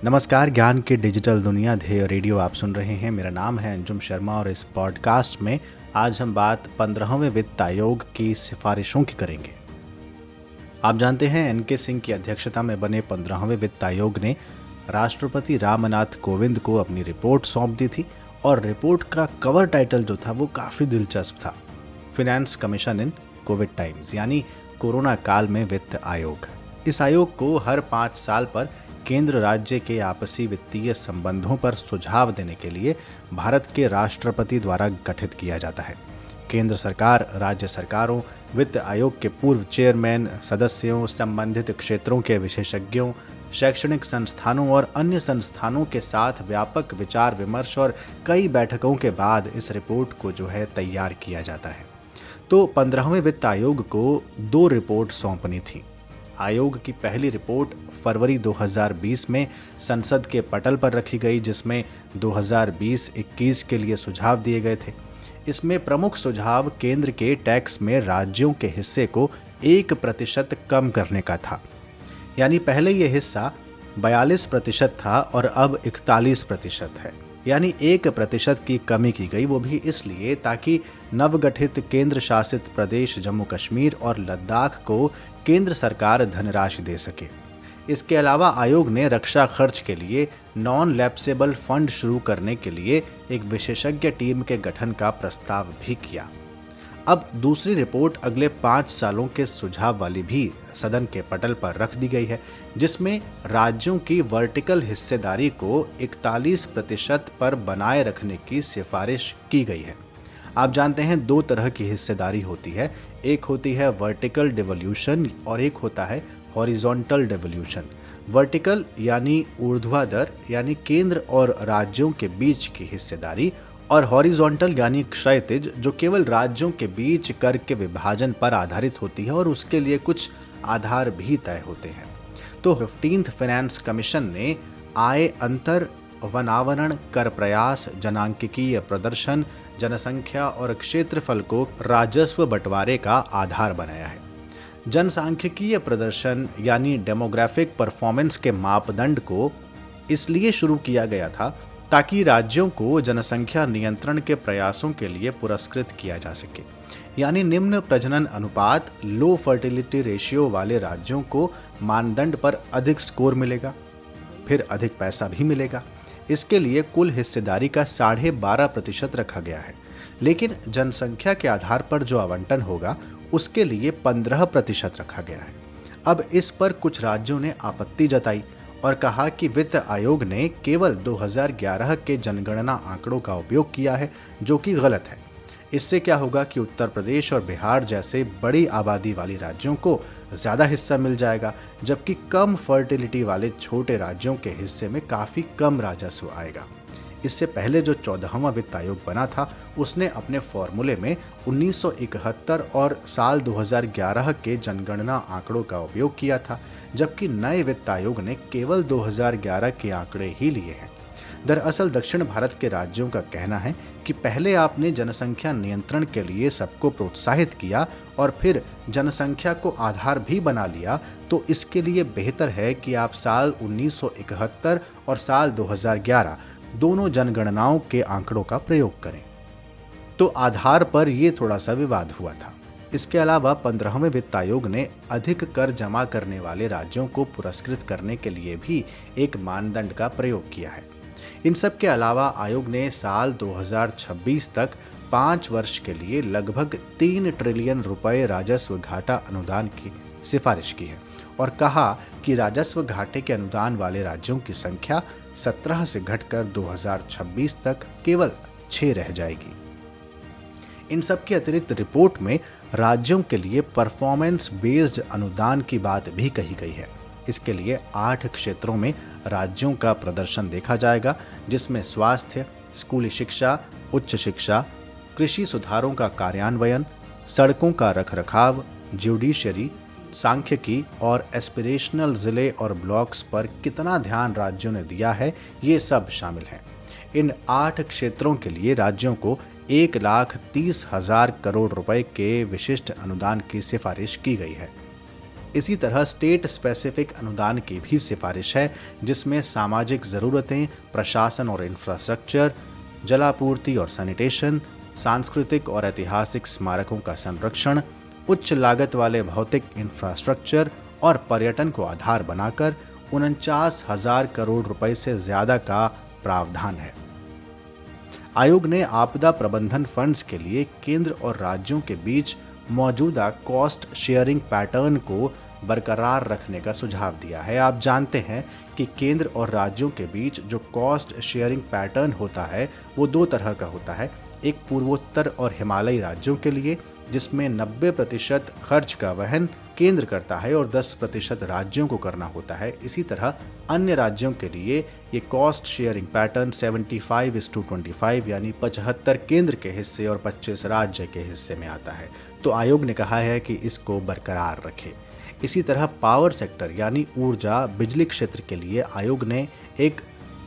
नमस्कार, ज्ञान की डिजिटल दुनिया ध्येय रेडियो आप सुन रहे हैं। मेरा नाम है अंजुम शर्मा और इस पॉडकास्ट में आज हम बात 15वें वित्त आयोग की सिफारिशों की करेंगे। आप जानते हैं एनके सिंह की अध्यक्षता में बने 15वें वित्त आयोग ने राष्ट्रपति रामनाथ कोविंद को अपनी रिपोर्ट सौंप दी थी और रिपोर्ट का कवर टाइटल जो था वो काफ़ी दिलचस्प था, फिनेंस कमीशन इन कोविड टाइम्स, यानी कोरोना काल में वित्त आयोग। इस आयोग को हर 5 साल पर केंद्र राज्य के आपसी वित्तीय संबंधों पर सुझाव देने के लिए भारत के राष्ट्रपति द्वारा गठित किया जाता है। केंद्र सरकार, राज्य सरकारों, वित्त आयोग के पूर्व चेयरमैन, सदस्यों, संबंधित क्षेत्रों के विशेषज्ञों, शैक्षणिक संस्थानों और अन्य संस्थानों के साथ व्यापक विचार विमर्श और कई बैठकों के बाद इस रिपोर्ट को तैयार किया जाता है। तो 15वें वित्त आयोग को 2 रिपोर्ट सौंपनी थी। आयोग की पहली रिपोर्ट फरवरी 2020 में संसद के पटल पर रखी गई, जिसमें 2020-21 के लिए सुझाव दिए गए थे। इसमें प्रमुख सुझाव केंद्र के टैक्स में राज्यों के हिस्से को 1% कम करने का था। यानी पहले ये हिस्सा 42% था और अब 41% है, यानी 1% की कमी की गई। वो भी इसलिए ताकि नवगठित केंद्र शासित प्रदेश जम्मू कश्मीर और लद्दाख को केंद्र सरकार धनराशि दे सके। इसके अलावा आयोग ने रक्षा खर्च के लिए नॉन लैप्सेबल फंड शुरू करने के लिए एक विशेषज्ञ टीम के गठन का प्रस्ताव भी किया। अब दूसरी रिपोर्ट अगले 5 सालों के सुझाव वाली भी सदन के पटल पर रख दी गई है, जिसमें राज्यों की वर्टिकल हिस्सेदारी को 41% पर बनाए रखने की सिफारिश की गई है। आप जानते हैं 2 तरह की हिस्सेदारी होती है, एक होती है वर्टिकल डिवोल्यूशन और एक होता है हॉरिजॉन्टल डिवोल्यूशन। वर्टिकल यानी ऊर्ध्वाधर, यानी केंद्र और राज्यों के बीच की हिस्सेदारी, और हॉरिजॉन्टल यानी क्षैतिज, जो केवल राज्यों के बीच कर के विभाजन पर आधारित होती है और उसके लिए कुछ आधार भी तय होते हैं। तो 15th फाइनेंस कमीशन ने आय अंतर, वनावरण, कर प्रयास, जनांकिकीय प्रदर्शन, जनसंख्या और क्षेत्रफल को राजस्व बंटवारे का आधार बनाया है। जनसांख्यिकीय प्रदर्शन यानी डेमोग्राफिक परफॉर्मेंस के मापदंड को इसलिए शुरू किया गया था ताकि राज्यों को जनसंख्या नियंत्रण के प्रयासों के लिए पुरस्कृत किया जा सके। यानी निम्न प्रजनन अनुपात, लो फर्टिलिटी रेशियो वाले राज्यों को मानदंड पर अधिक स्कोर मिलेगा, फिर अधिक पैसा भी मिलेगा। इसके लिए कुल हिस्सेदारी का 12.5% रखा गया है, लेकिन जनसंख्या के आधार पर जो आवंटन होगा उसके लिए 15% रखा गया है। अब इस पर कुछ राज्यों ने आपत्ति जताई और कहा कि वित्त आयोग ने केवल 2011 के जनगणना आंकड़ों का उपयोग किया है, जो कि गलत है। इससे क्या होगा कि उत्तर प्रदेश और बिहार जैसे बड़ी आबादी वाली राज्यों को ज़्यादा हिस्सा मिल जाएगा, जबकि कम फर्टिलिटी वाले छोटे राज्यों के हिस्से में काफ़ी कम राजस्व आएगा। इससे पहले जो 14वां वित्त आयोग बना था, उसने अपने फॉर्मूले में 1971 और साल 2011 के जनगणना आंकड़ों का उपयोग किया था, जबकि नए वित्त आयोग ने केवल 2011 के आंकड़े ही लिए हैं। दरअसल दक्षिण भारत के राज्यों का कहना है कि पहले आपने जनसंख्या नियंत्रण के लिए सबको प्रोत्साहित किया और फिर जनसंख्या को आधार भी बना लिया, तो इसके लिए बेहतर है कि आप साल 1971 और साल 2011 दोनों जनगणनाओं के आंकड़ों का प्रयोग करें। तो आधार पर यह थोड़ा सा विवाद हुआ था। इसके अलावा 15वें वित्त आयोग ने अधिक कर जमा करने वाले राज्यों को पुरस्कृत करने के लिए भी एक मानदंड का प्रयोग किया है। इन सब के अलावा आयोग ने साल 2026 तक 5 वर्ष के लिए लगभग 3 ट्रिलियन रुपए राजस्व घाटा अनुदान की सिफारिश की है और कहा कि राजस्व घाटे के अनुदान वाले राज्यों की संख्या 17 से घटकर 2026 तक केवल 6 रह जाएगी। इन सब के अतिरिक्त रिपोर्ट में राज्यों के लिए परफॉर्मेंस बेस्ड अनुदान की बात भी कही गई है। इसके लिए 8 क्षेत्रों में राज्यों का प्रदर्शन देखा जाएगा, जिसमें स्वास्थ्य, स्कूली शिक्षा, उच्च शिक्षा, कृषि सुधारों का कार्यान्वयन, सड़कों का रखरखाव, ज्यूडिशरी, सांख्यिकी और एस्पिरेशनल जिले और ब्लॉक्स पर कितना ध्यान राज्यों ने दिया है, ये सब शामिल है। इन 8 क्षेत्रों के लिए राज्यों को 1,30,000 करोड़ रुपए के विशिष्ट अनुदान की सिफारिश की गई है। इसी तरह स्टेट स्पेसिफिक अनुदान की भी सिफारिश है, जिसमें सामाजिक ज़रूरतें, प्रशासन और इंफ्रास्ट्रक्चर, जलापूर्ति और सैनिटेशन, सांस्कृतिक और ऐतिहासिक स्मारकों का संरक्षण, उच्च लागत वाले भौतिक इंफ्रास्ट्रक्चर और पर्यटन को आधार बनाकर 49,000 करोड़ रुपए से ज्यादा का प्रावधान है। आयोग ने आपदा प्रबंधन फंड्स के लिए केंद्र और राज्यों के बीच मौजूदा कॉस्ट शेयरिंग पैटर्न को बरकरार रखने का सुझाव दिया है। आप जानते हैं कि केंद्र और राज्यों के बीच जो कॉस्ट शेयरिंग पैटर्न होता है वो दो तरह का होता है। एक पूर्वोत्तर और हिमालयी राज्यों के लिए, जिसमें 90% खर्च का वहन केंद्र करता है और 10% राज्यों को करना होता है। इसी तरह अन्य राज्यों के लिए ये कॉस्ट शेयरिंग पैटर्न 75:25 यानी 75 केंद्र के हिस्से और 25 राज्य के हिस्से में आता है। तो आयोग ने कहा है कि इसको बरकरार रखे। इसी तरह पावर सेक्टर यानी ऊर्जा बिजली क्षेत्र के लिए आयोग ने एक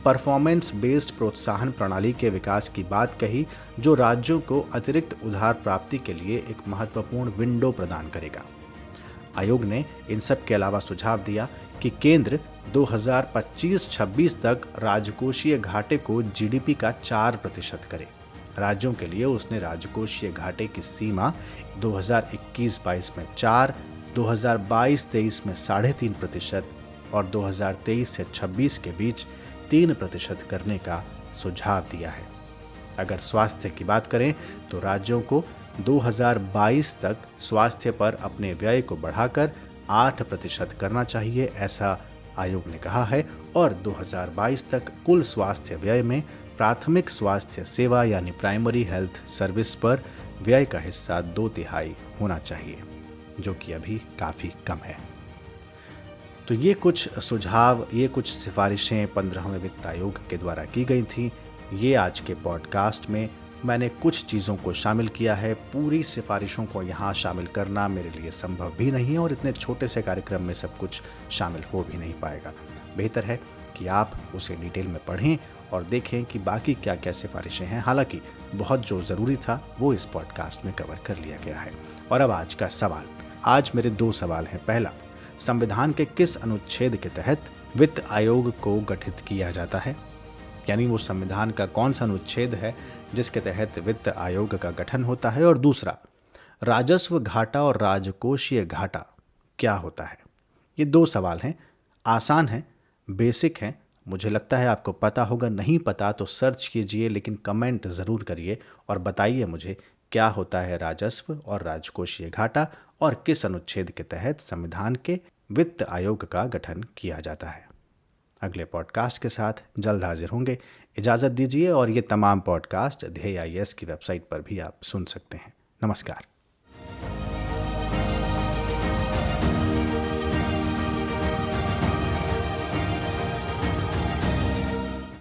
परफॉर्मेंस बेस्ड प्रोत्साहन प्रणाली के विकास की बात कही, जो राज्यों को अतिरिक्त उधार प्राप्ति के लिए एक महत्वपूर्ण विंडो प्रदान करेगा। आयोग ने इन सब के अलावा सुझाव दिया कि केंद्र 2025-26 तक राजकोषीय घाटे को जीडीपी का 4% करे। राज्यों के लिए उसने राजकोषीय घाटे की सीमा 2021-22 में 4, 2022-23 में 3.5% और 2023 से 26 के बीच 3% करने का सुझाव दिया है। अगर स्वास्थ्य की बात करें तो राज्यों को 2022 तक स्वास्थ्य पर अपने व्यय को बढ़ाकर 8% करना चाहिए, ऐसा आयोग ने कहा है। और 2022 तक कुल स्वास्थ्य व्यय में प्राथमिक स्वास्थ्य सेवा यानी प्राइमरी हेल्थ सर्विस पर व्यय का हिस्सा 2/3 होना चाहिए, जो कि अभी काफ़ी कम है। तो ये कुछ सुझाव, ये कुछ सिफारिशें 15वें वित्त आयोग के द्वारा की गई थी। ये आज के पॉडकास्ट में मैंने कुछ चीज़ों को शामिल किया है। पूरी सिफारिशों को यहाँ शामिल करना मेरे लिए संभव भी नहीं है और इतने छोटे से कार्यक्रम में सब कुछ शामिल हो भी नहीं पाएगा। बेहतर है कि आप उसे डिटेल में पढ़ें और देखें कि बाकी क्या क्या सिफारिशें हैं। हालांकि बहुत जो ज़रूरी था वो इस पॉडकास्ट में कवर कर लिया गया है। और अब आज का सवाल। आज मेरे 2 सवाल हैं। पहला, संविधान के किस अनुच्छेद के तहत वित्त आयोग को गठित किया जाता है, यानी वो संविधान का कौन सा अनुच्छेद है जिसके तहत वित्त आयोग का गठन होता है। और दूसरा, राजस्व घाटा और राजकोषीय घाटा क्या होता है। ये 2 सवाल हैं, आसान हैं, बेसिक हैं। मुझे लगता है आपको पता होगा, नहीं पता तो सर्च कीजिए, लेकिन कमेंट ज़रूर करिए और बताइए मुझे क्या होता है राजस्व और राजकोषीय घाटा और किस अनुच्छेद के तहत संविधान के वित्त आयोग का गठन किया जाता है। अगले पॉडकास्ट के साथ जल्द हाजिर होंगे। इजाज़त दीजिए और ये तमाम पॉडकास्ट ध्येय IAS की वेबसाइट पर भी आप सुन सकते हैं। नमस्कार।